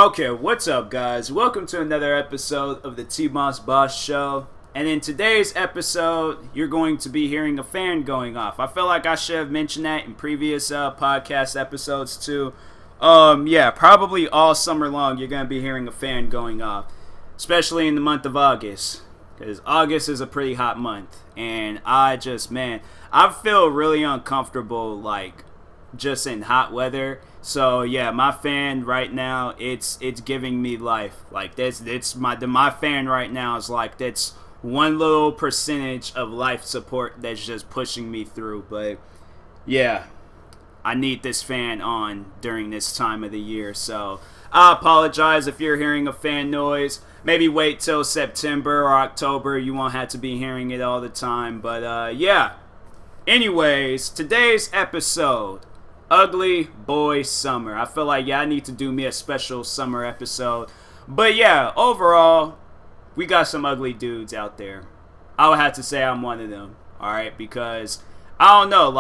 Okay, what's up, guys? Welcome to another episode of the TMossBoss show. And in today's episode, you're going to be hearing a fan going off. I feel like I should have mentioned that in previous podcast episodes too. Probably all summer long, you're going to be hearing a fan going off, especially in the month of August, because August is a pretty hot month. And I feel really uncomfortable, just in hot weather. So yeah, my fan right now, it's giving me life. Like my fan right now is like that's one little percentage of life support that's just pushing me through. But yeah, I need this fan on during this time of the year. So I apologize if you're hearing a fan noise. Maybe wait till September or October. You won't have to be hearing it all the time. But yeah. Anyways, today's episode, Ugly Boy Summer. I feel like, I need to do me a special summer episode. But yeah, overall, we got some ugly dudes out there. I would have to say I'm one of them, alright? Because, I don't know,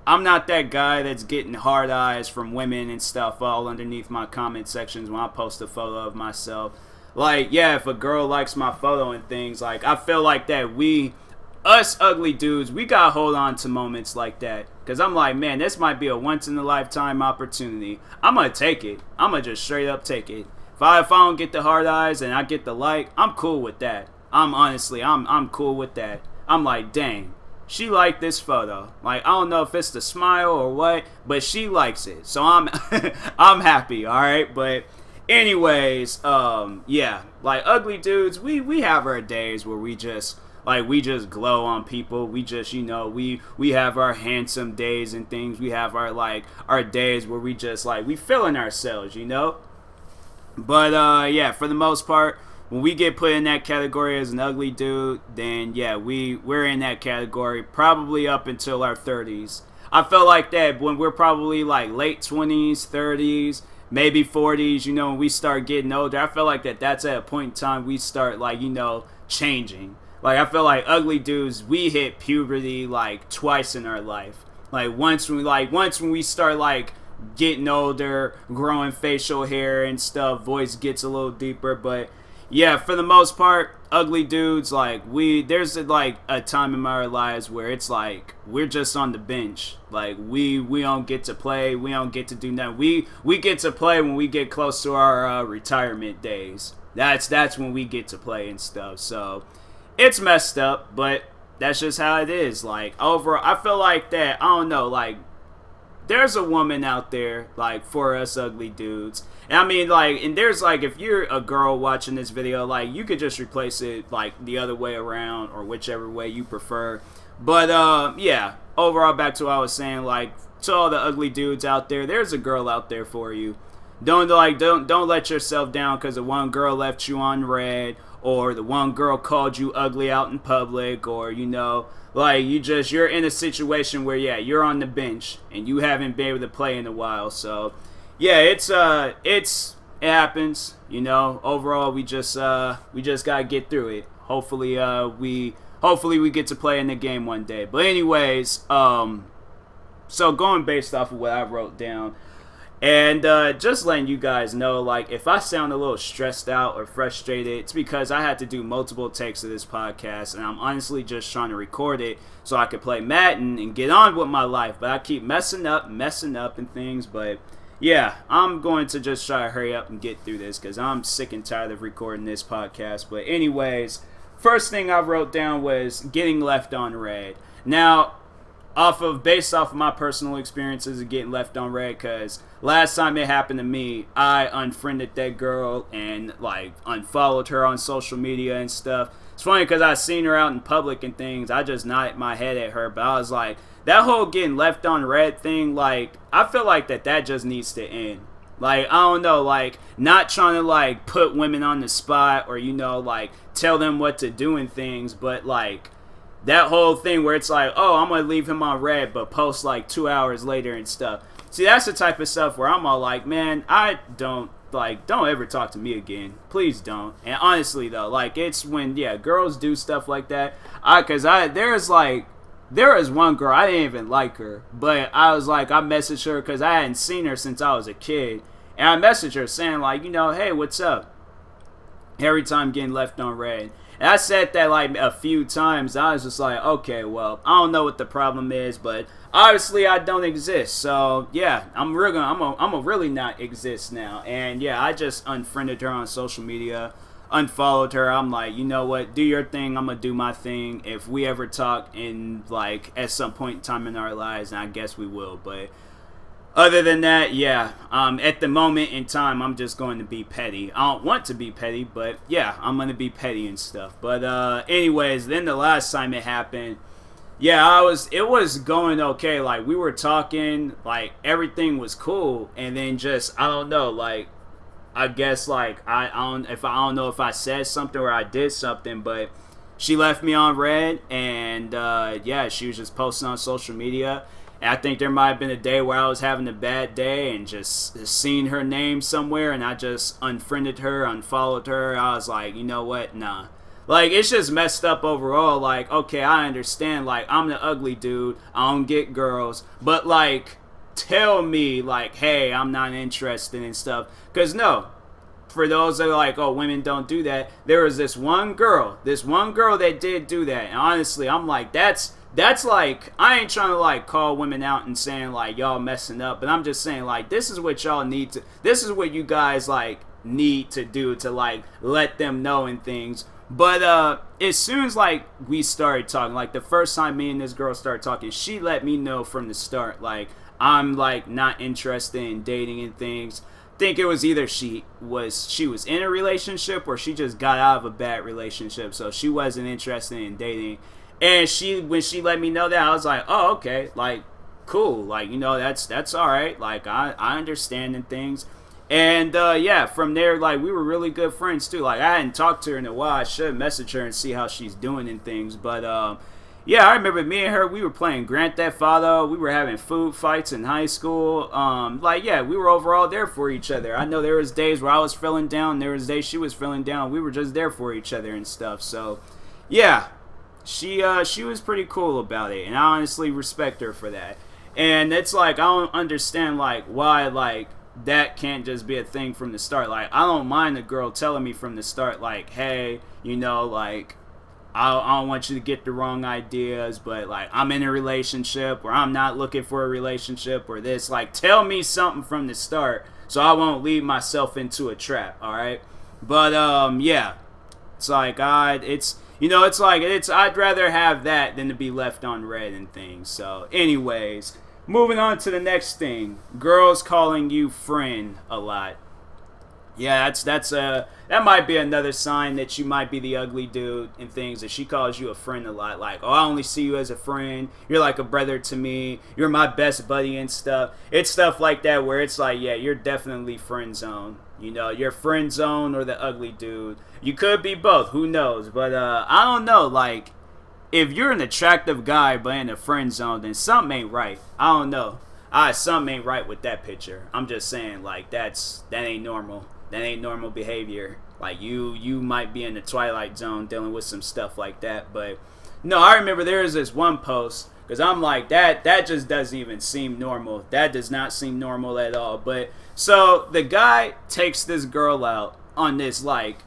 I'm not that guy that's getting hard eyes from women and stuff all underneath my comment sections when I post a photo of myself. If a girl likes my photo and things, I feel like that us ugly dudes, we gotta hold on to moments like that. Because I'm like, man, this might be a once-in-a-lifetime opportunity. I'm going to take it. I'm going to just straight up take it. If I don't get the hard eyes and I get the like, I'm cool with that. I'm cool with that. I'm like, dang, she liked this photo. I don't know if it's the smile or what, but she likes it. So I'm I'm happy, all right? But anyways, ugly dudes, we have our days where we just glow on people. We just, we have our handsome days and things. We have our days where we just, we feeling ourselves, But, for the most part, when we get put in that category as an ugly dude, then, we're in that category probably up until our 30s. I feel like that when we're probably, late 20s, 30s, maybe 40s, when we start getting older, I feel like that's at a point in time we start, changing. I feel like ugly dudes, we hit puberty twice in our life. Once when we start getting older, growing facial hair and stuff, voice gets a little deeper. But yeah, for the most part, ugly dudes, there's a time in our lives where it's we're just on the bench. We don't get to play, we don't get to do nothing. We get to play when we get close to our retirement days. That's when we get to play and stuff. So it's messed up, but that's just how it is. Overall, I feel like that, I don't know, there's a woman out there, for us ugly dudes. And I mean, and there's, if you're a girl watching this video, you could just replace it, the other way around, or whichever way you prefer. But, overall, back to what I was saying, to all the ugly dudes out there, there's a girl out there for you. Don't let yourself down because the one girl left you on red, or the one girl called you ugly out in public, or you're in a situation where you're on the bench and you haven't been able to play in a while. So yeah, it happens, overall we just gotta get through it. Hopefully we get to play in the game one day. But anyways, so going based off of what I wrote down, and just letting you guys know, if I sound a little stressed out or frustrated, it's because I had to do multiple takes of this podcast, and I'm honestly just trying to record it so I could play Madden and get on with my life. But I keep messing up and things. But yeah, I'm going to just try to hurry up and get through this because I'm sick and tired of recording this podcast. But anyways, first thing I wrote down was getting left on red. Now, based off of my personal experiences of getting left on red, because last time it happened to me, I unfriended that girl and unfollowed her on social media and stuff. It's funny because I seen her out in public and things. I just nodded my head at her, but I was that whole getting left on red thing, I feel like that just needs to end. I don't know, not trying to put women on the spot or tell them what to do and things, but that whole thing where it's oh, I'm gonna leave him on red, but post 2 hours later and stuff. See, that's the type of stuff where I'm all man, I don't ever talk to me again. Please don't. And honestly though, it's when girls do stuff like that. There was one girl, I didn't even like her, but I was I messaged her because I hadn't seen her since I was a kid. And I messaged her saying like, hey, what's up? Every time getting left on red. And I said that like a few times. I was just like, okay, well, I don't know what the problem is, but obviously I don't exist. So yeah, I'm gonna really not exist now. And yeah, I just unfriended her on social media, unfollowed her. I'm like, you know what? Do your thing. I'm gonna do my thing. If we ever talk in like at some point in time in our lives, and I guess we will, but other than that, yeah, at the moment in time, I'm just going to be petty. I don't want to be petty, but yeah, I'm going to be petty and stuff. But anyways, then the last time it happened, yeah, it was going okay. Like, we were talking, like, everything was cool. And then just, I don't know, like, I guess, like, I don't know if I said something or I did something, but she left me on red. And, yeah, she was just posting on social media. And I think there might have been a day where I was having a bad day and just seen her name somewhere, and I just unfriended her, unfollowed her. I was like, you know what? Nah. Like, it's just messed up overall. Like, okay, I understand. Like, I'm the ugly dude. I don't get girls. But, like, tell me, like, hey, I'm not interested in stuff. Because, no. For those that are like, oh, women don't do that. There was this one girl that did do that. And honestly, I'm like, that's like, I ain't trying to like call women out and saying like y'all messing up, but I'm just saying like this is what y'all need to, this is what you guys like need to do to like let them know and things. But as soon as like we started talking, like the first time me and this girl started talking, she let me know from the start like I'm like not interested in dating and things. Think it was either she was in a relationship or she just got out of a bad relationship, so she wasn't interested in dating. And when she let me know that, I was like, oh, okay, like, cool, like, that's all right, like, I understand and things. And, yeah, from there, like, we were really good friends, too. Like, I hadn't talked to her in a while. I should message her and see how she's doing and things. But, yeah, I remember me and her, we were playing Grand Theft Auto. We were having food fights in high school. Like, yeah, we were overall there for each other. I know there was days where I was feeling down. There was days she was feeling down. We were just there for each other and stuff. So, yeah. She was pretty cool about it, and I honestly respect her for that. And it's like, I don't understand like why like that can't just be a thing from the start. Like, I don't mind a girl telling me from the start like, hey, like I don't want you to get the wrong ideas, but like I'm in a relationship, or I'm not looking for a relationship, or this. Like, tell me something from the start so I won't lead myself into a trap. All right, but yeah, it's like I'd rather have that than to be left on red and things. So, anyways, moving on to the next thing. Girls calling you friend a lot. Yeah, that might be another sign that you might be the ugly dude and things, that she calls you a friend a lot. Like, oh, I only see you as a friend. You're like a brother to me. You're my best buddy and stuff. It's stuff like that where it's like, yeah, you're definitely friend zone. You're friend zone or the ugly dude. You could be both. Who knows? But I don't know. Like, if you're an attractive guy but in a friend zone, then something ain't right. I don't know. Something ain't right with that picture. I'm just saying, like, that ain't normal. That ain't normal behavior. Like, you might be in the twilight zone dealing with some stuff like that. But no, I remember there was this one post, because I'm like, that just doesn't even seem normal. That does not seem normal at all. But so the guy takes this girl out on this like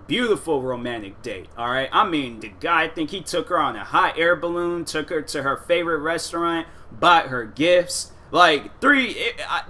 beautiful romantic date. All right, I mean, the guy, I think he took her on a hot air balloon, took her to her favorite restaurant, bought her gifts. Like,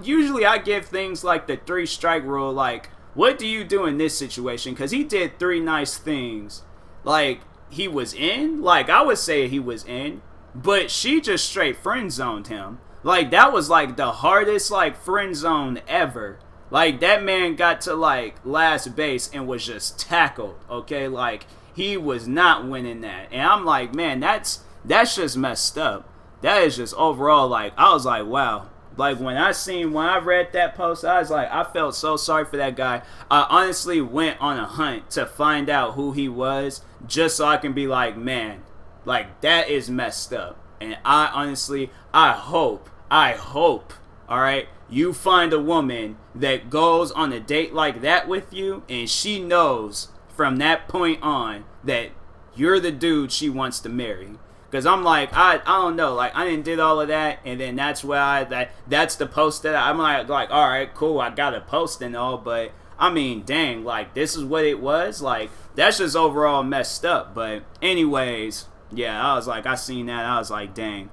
usually I give things like the 3-strike rule. Like, what do you do in this situation? Because he did 3 nice things. Like, he was in. Like, I would say he was in. But she just straight friend zoned him. Like, that was like the hardest like friend zone ever. Like, that man got to like last base and was just tackled. Okay, like, he was not winning that. And I'm like, man, that's just messed up. That is just overall, like, I was like, wow. Like, when I read that post, I was like, I felt so sorry for that guy. I honestly went on a hunt to find out who he was, just so I can be like, man, like, that is messed up. And I honestly, I hope, all right, you find a woman that goes on a date like that with you, and she knows from that point on that you're the dude she wants to marry. Because I'm like, I don't know, like I didn't did all of that, and then that's where that's the post that I'm like all right, cool, I got a post and all, but I mean, dang, like this is what it was, like that's just overall messed up. But anyways, yeah, I was like, I seen that, I was like, dang,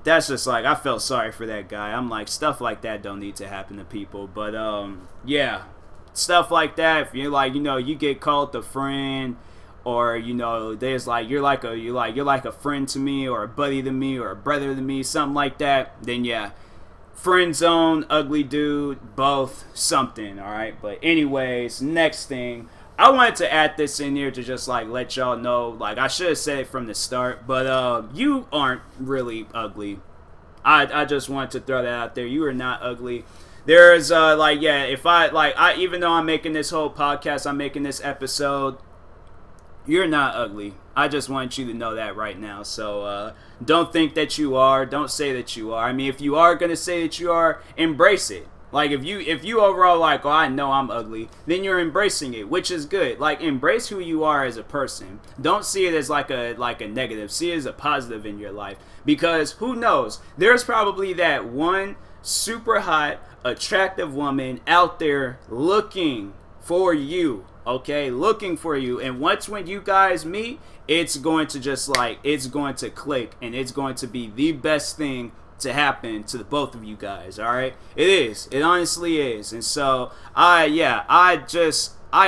that's just like, I felt sorry for that guy. I'm like, stuff like that don't need to happen to people. But yeah, stuff like that, if you're like, you get called a friend, or there's like you're like a friend to me, or a buddy to me, or a brother to me, something like that, then yeah, friend zone, ugly dude, both something. All right, but anyways, next thing, I wanted to add this in here to just like let y'all know, like I should have said it from the start, but you aren't really ugly. I just wanted to throw that out there. You are not ugly. There's like, yeah, if I even though I'm making this whole podcast, I'm making this episode, you're not ugly. I just want you to know that right now. So don't think that you are. Don't say that you are. I mean, if you are gonna say that you are, embrace it. Like if you overall like, oh, I know I'm ugly, then you're embracing it, which is good. Like embrace who you are as a person. Don't see it as like a negative. See it as a positive in your life. Because who knows? There's probably that one super hot, attractive woman out there looking for you. Okay, looking for you, and when you guys meet, it's going to just like, it's going to click, and it's going to be the best thing to happen to the both of you guys. All right, it honestly is. And so I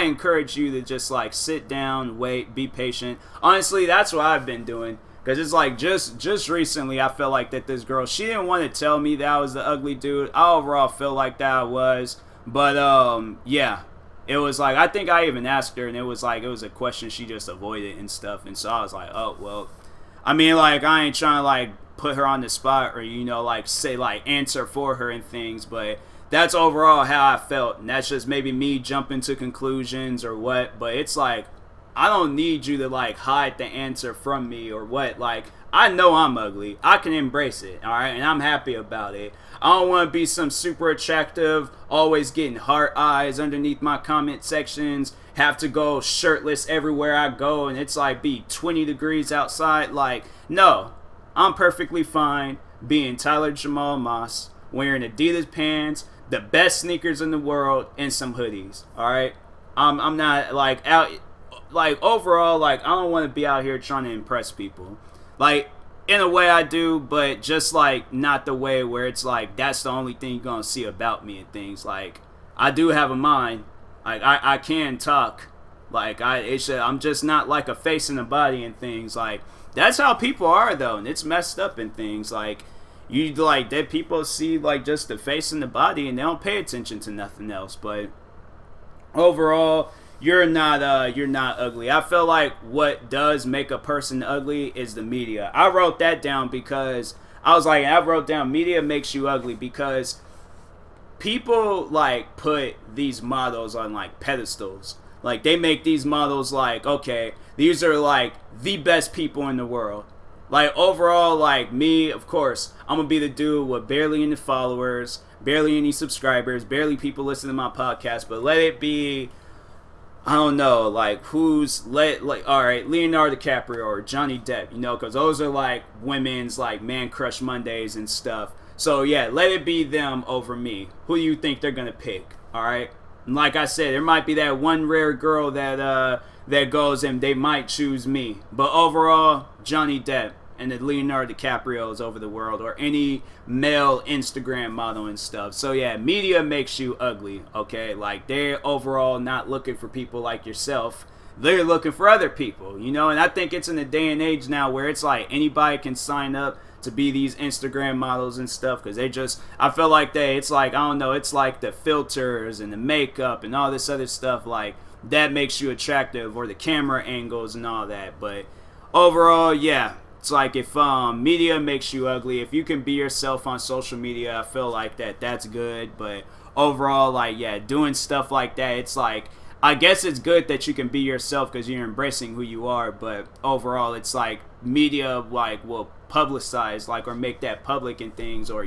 encourage you to just like sit down, wait, be patient. Honestly, that's what I've been doing, because it's like just recently I felt like that this girl, she didn't want to tell me that I was the ugly dude. I overall feel like that I was, but yeah, it was like, I think I even asked her, and it was a question she just avoided and stuff. And so I was like, oh, well, I mean, like, I ain't trying to, like, put her on the spot or, like, say, like, answer for her and things. But that's overall how I felt. And that's just maybe me jumping to conclusions or what. But it's like, I don't need you to, like, hide the answer from me or what. Like, I know I'm ugly. I can embrace it, all right? And I'm happy about it. I don't want to be some super attractive, always getting heart eyes underneath my comment sections, have to go shirtless everywhere I go, and it's like be 20 degrees outside. Like, no, I'm perfectly fine being Tyler Jamal Moss, wearing Adidas pants, the best sneakers in the world, and some hoodies, all right? I'm not, like, out, like, overall, like, I don't want to be out here trying to impress people. Like, in a way I do, but just like not the way where it's like that's the only thing you're gonna see about me and things. Like, I do have a mind. Like I can talk. Like I'm just not like a face and a body and things. Like that's how people are though, and it's messed up and things. Like you like that people see like just the face and the body and they don't pay attention to nothing else. But overall, you're not ugly. I feel like what does make a person ugly is the media. I wrote that down because I was like, I wrote down media makes you ugly, because people like put these models on like pedestals. Like they make these models like, okay, these are like the best people in the world. Like overall, like me, of course, I'm gonna be the dude with barely any followers, barely any subscribers, barely people listen to my podcast, but let it be, I don't know, like all right, Leonardo DiCaprio or Johnny Depp, because those are like women's like man crush Mondays and stuff. So yeah, let it be them over me. Who do you think they're gonna pick? All right, and like I said, there might be that one rare girl that goes and they might choose me, but overall, Johnny Depp and the Leonardo DiCaprios over the world, or any male Instagram model and stuff. So yeah, media makes you ugly, okay? Like they're overall not looking for people like yourself. They're looking for other people, and I think it's in a day and age now where it's like anybody can sign up to be these Instagram models and stuff, because I feel like it's like, I don't know, it's like the filters and the makeup and all this other stuff, like that makes you attractive, or the camera angles and all that. But overall, yeah, it's like if media makes you ugly, if you can be yourself on social media, I feel like that's good. But overall, like, yeah, doing stuff like that, it's like, I guess it's good that you can be yourself because you're embracing who you are. But overall, it's like media like will publicize like, or make that public and things, or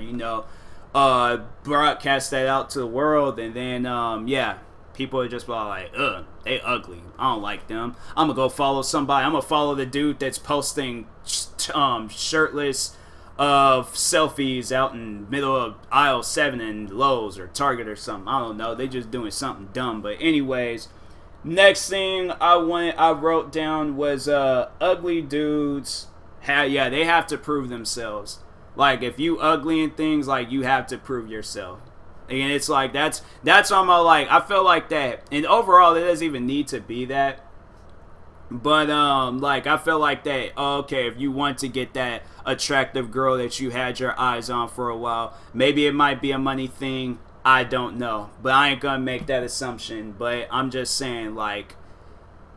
broadcast that out to the world, and then yeah, people are just like, ugh, they ugly, I don't like them, I'm gonna go follow somebody, I'm gonna follow the dude that's posting shirtless of selfies out in middle of aisle 7 in Lowe's or Target or something. I don't know. They just doing something dumb. But anyways, next thing I wrote down was ugly dudes. They have to prove themselves. Like, if you ugly and things, like, you have to prove yourself. And it's like, that's on my, like, I feel like that. And overall, it doesn't even need to be that. But, like, I feel like that, okay, if you want to get that attractive girl that you had your eyes on for a while, maybe it might be a money thing. I don't know. But I ain't gonna make that assumption. But I'm just saying, like,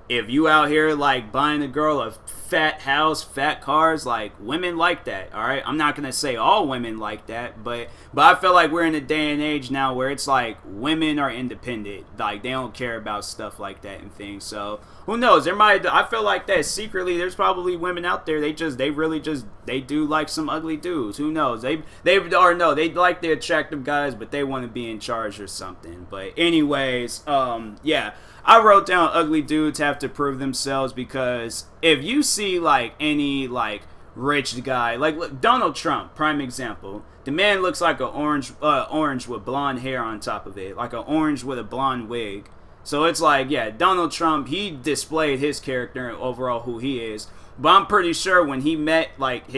if you out here, like, buying a girl a fat house, fat cars, like, women like that, alright? I'm not gonna say all women like that, but I feel like we're in a day and age now where it's like, women are independent. Like, they don't care about stuff like that and things, so, who knows? I feel like that secretly, there's probably women out there, they do like some ugly dudes. Who knows? They like the attractive guys, but they want to be in charge or something. But anyways, yeah. I wrote down ugly dudes have to prove themselves, because if you see, like, any, like, rich guy, like, look, Donald Trump, prime example. The man looks like an orange with blonde hair on top of it, like an orange with a blonde wig. So it's like, yeah, Donald Trump, he displayed his character and overall who he is. But I'm pretty sure when he met, like,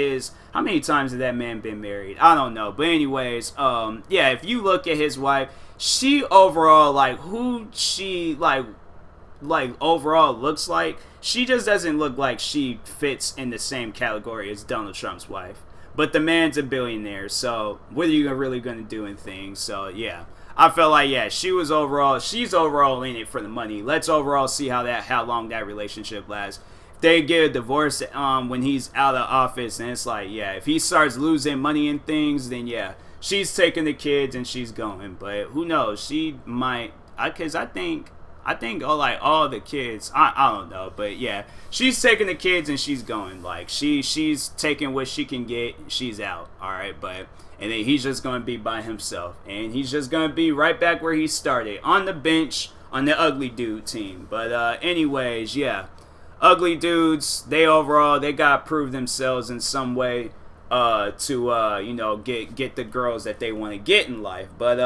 how many times has that man been married? I don't know. But anyways, yeah, if you look at his wife, she overall, like, who she, like overall looks like, she just doesn't look like she fits in the same category as Donald Trump's wife. But the man's a billionaire, so what are you really going to do in things? So, yeah. I felt like, yeah, she's overall in it for the money. Let's overall see how long that relationship lasts. If they get a divorce when he's out of office, and it's like, yeah, if he starts losing money and things, then yeah, she's taking the kids and she's going. But who knows? She might, because I think all the kids, I don't know, but yeah, she's taking the kids and she's going. Like, she's taking what she can get, she's out. All right, and then he's just going to be by himself, and he's just going to be right back where he started, on the bench on the ugly dude team. But anyways, yeah, ugly dudes, they got to prove themselves in some way to get the girls that they want to get in life. But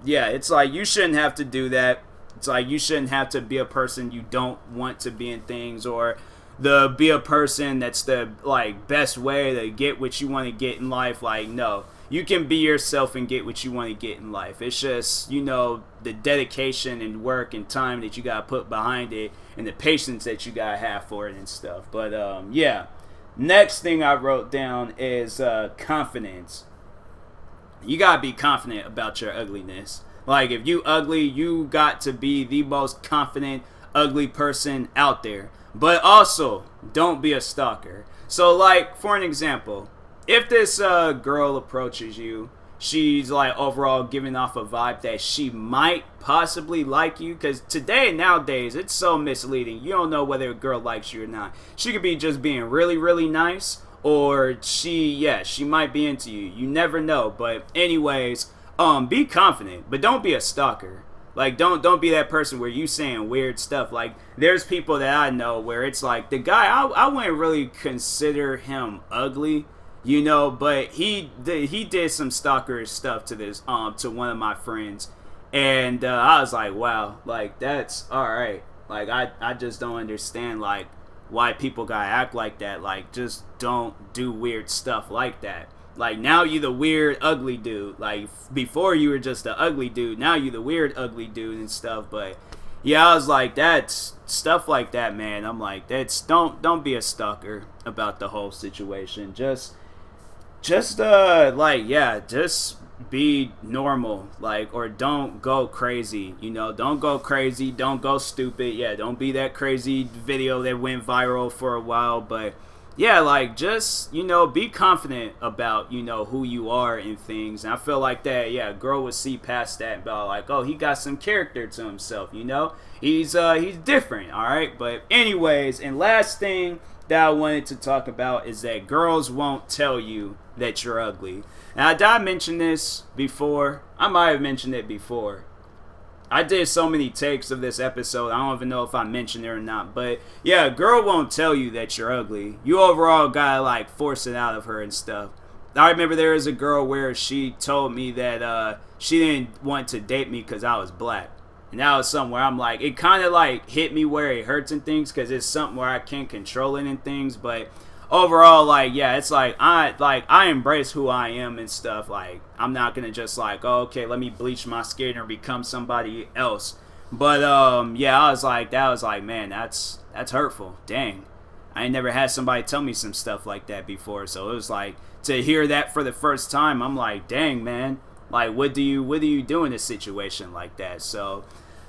yeah, it's like, you shouldn't have to do that. It's like, you shouldn't have to be a person you don't want to be in things, or be a person that's the, like, best way to get what you want to get in life. Like, no, you can be yourself and get what you want to get in life. It's just, the dedication and work and time that you gotta put behind it, and the patience that you gotta have for it and stuff. But yeah, next thing I wrote down is confidence. You gotta be confident about your ugliness. Like, if you ugly, you got to be the most confident ugly person out there. But also, don't be a stalker. So, like, for an example, if this girl approaches you, she's, like, overall giving off a vibe that she might possibly like you. Because nowadays, it's so misleading. You don't know whether a girl likes you or not. She could be just being really, really nice, or she might be into you. You never know. But anyways, be confident, but don't be a stalker. Like, don't be that person where you saying weird stuff. Like, there's people that I know where it's like, the guy, I wouldn't really consider him ugly, but he did some stalker stuff to this to one of my friends, and I was like, wow, like, that's alright. Like, I just don't understand, like, why people gotta act like that. Like, just don't do weird stuff like that. Like, now you the weird ugly dude. Like, before you were just the ugly dude, now you the weird ugly dude and stuff. But yeah, I was like, that's stuff like that, man. I'm like, don't be a stalker about the whole situation. Just be normal, like, or don't go crazy. Don't go crazy, don't go stupid. Yeah, don't be that crazy video that went viral for a while. But yeah, like, just, be confident about, who you are and things. And I feel like that, yeah, a girl would see past that about, like, oh, he got some character to himself, He's different, alright? But anyways, and last thing that I wanted to talk about is that girls won't tell you that you're ugly. Now, did I mention this before? I might have mentioned it before. I did so many takes of this episode, I don't even know if I mentioned it or not. But yeah, a girl won't tell you that you're ugly. You overall gotta like force it out of her and stuff. I remember there was a girl where she told me that she didn't want to date me because I was black. And that was something where I'm like, it kind of like hit me where it hurts and things, because it's something where I can't control it and things. But overall, like, yeah, it's like I embrace who I am and stuff. Like, I'm not gonna just like, oh, okay, let me bleach my skin or become somebody else. But yeah, that was like, man, that's hurtful. Dang, I ain't never had somebody tell me some stuff like that before. So it was like, to hear that for the first time, I'm like, dang, man, like, what do you do in a situation like that? So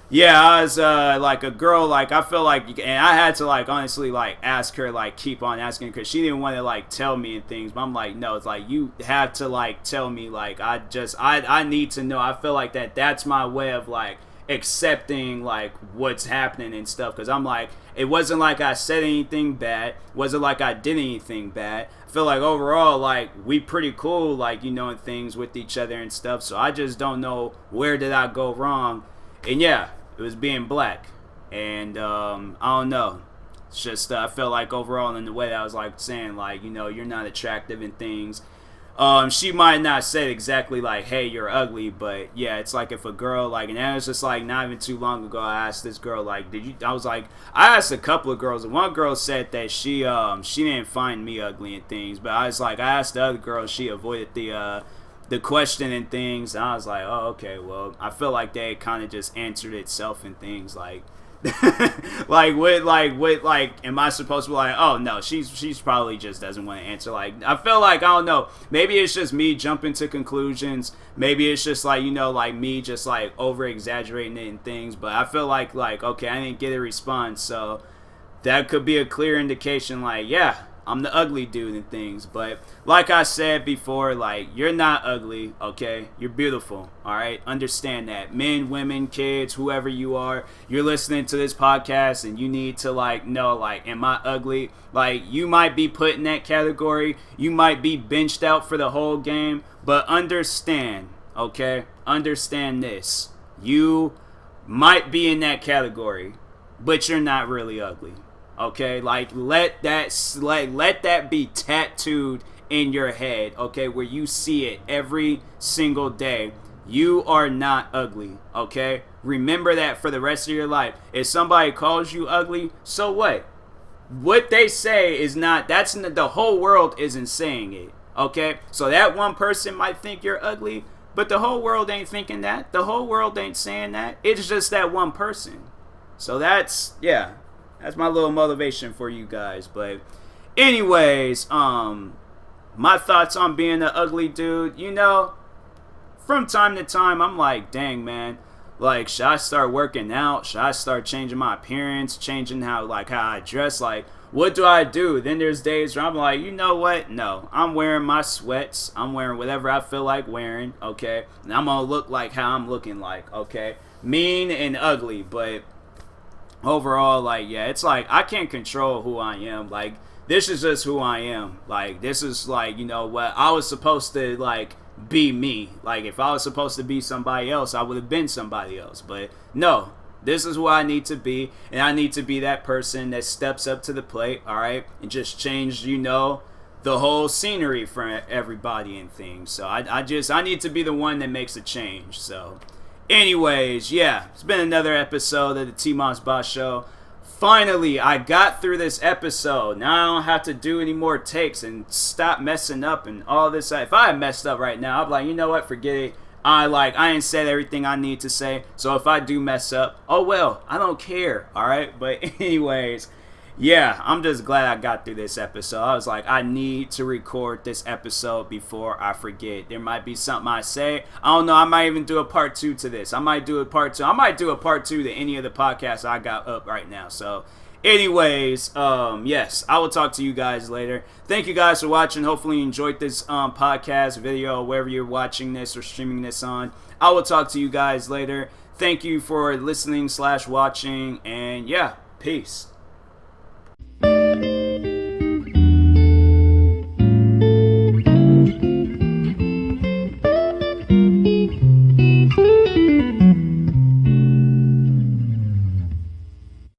yeah, I was like, a girl, like, I feel like, and I had to like honestly like ask her, like, keep on asking, because she didn't want to like tell me and things. But I'm like, no, it's like, you have to like tell me. Like, I need to know. I feel like that's my way of like accepting like what's happening and stuff, because I'm like, it wasn't like I said anything bad, wasn't like I did anything bad. I feel like overall, like, we pretty cool, like, you know, and things with each other and stuff. So I just don't know where did I go wrong. And yeah, it was being black. And I don't know, it's just I felt like overall in the way that I was like saying, like, you know, you're not attractive and things. She might not say exactly like, hey, you're ugly, but yeah, it's like if a girl, like, and that was just like not even too long ago, I asked this girl, like, I asked a couple of girls, and one girl said that she didn't find me ugly and things, but I was like, I asked the other girl, she avoided the question and things, and I was like, oh, okay, well, I feel like they kind of just answered itself and things, like, like, am I supposed to be like, oh no, she's probably just doesn't want to answer. Like, I feel like, I don't know, maybe it's just me jumping to conclusions, maybe it's just like, you know, like me just like over exaggerating it and things, but I feel like okay, I didn't get a response, so that could be a clear indication, like, yeah, I'm the ugly dude and things. But like I said before, like, you're not ugly, okay? You're beautiful, all right? Understand that. Men, women, kids, whoever you are, you're listening to this podcast and you need to, like, know, like, am I ugly? Like, you might be put in that category. You might be benched out for the whole game. But understand, okay? Understand this. You might be in that category, but you're not really ugly. Okay, like, let that be tattooed in your head, okay, where you see it every single day. You are not ugly, okay? Remember that for the rest of your life. If somebody calls you ugly, so what? What they say is not, the whole world isn't saying it, okay? So that one person might think you're ugly, but the whole world ain't thinking that. The whole world ain't saying that. It's just that one person. So that's my little motivation for you guys. But anyways, my thoughts on being an ugly dude, you know, from time to time, I'm like, dang, man, like, should I start working out? Should I start changing my appearance, changing how I dress? Like, what do I do? Then there's days where I'm like, you know what? No, I'm wearing my sweats. I'm wearing whatever I feel like wearing, okay? And I'm going to look like how I'm looking like, okay? Mean and ugly, but overall, like, yeah, it's like, I can't control who I am. Like, this is just who I am. Like, this is, like, you know what, I was supposed to, like, be me. Like, if I was supposed to be somebody else, I would have been somebody else. But no, this is who I need to be, and I need to be that person that steps up to the plate, all right, and just change, you know, the whole scenery for everybody and things. So I need to be the one that makes a change. So anyways, yeah, it's been another episode of the TMossBoss Show. Finally, I got through this episode. Now I don't have to do any more takes and stop messing up and all this. If I had messed up right now, I'd be like, you know what, forget it. I ain't said everything I need to say. So if I do mess up, oh well, I don't care, alright? But anyways, yeah, I'm just glad I got through this episode. I was like, I need to record this episode before I forget. There might be something I say. I don't know. I might even do a part 2 to this. I might do a part 2. I might do a part 2 to any of the podcasts I got up right now. So anyways, yes, I will talk to you guys later. Thank you guys for watching. Hopefully you enjoyed this podcast, video, wherever you're watching this or streaming this on. I will talk to you guys later. Thank you for listening / watching. And yeah, peace.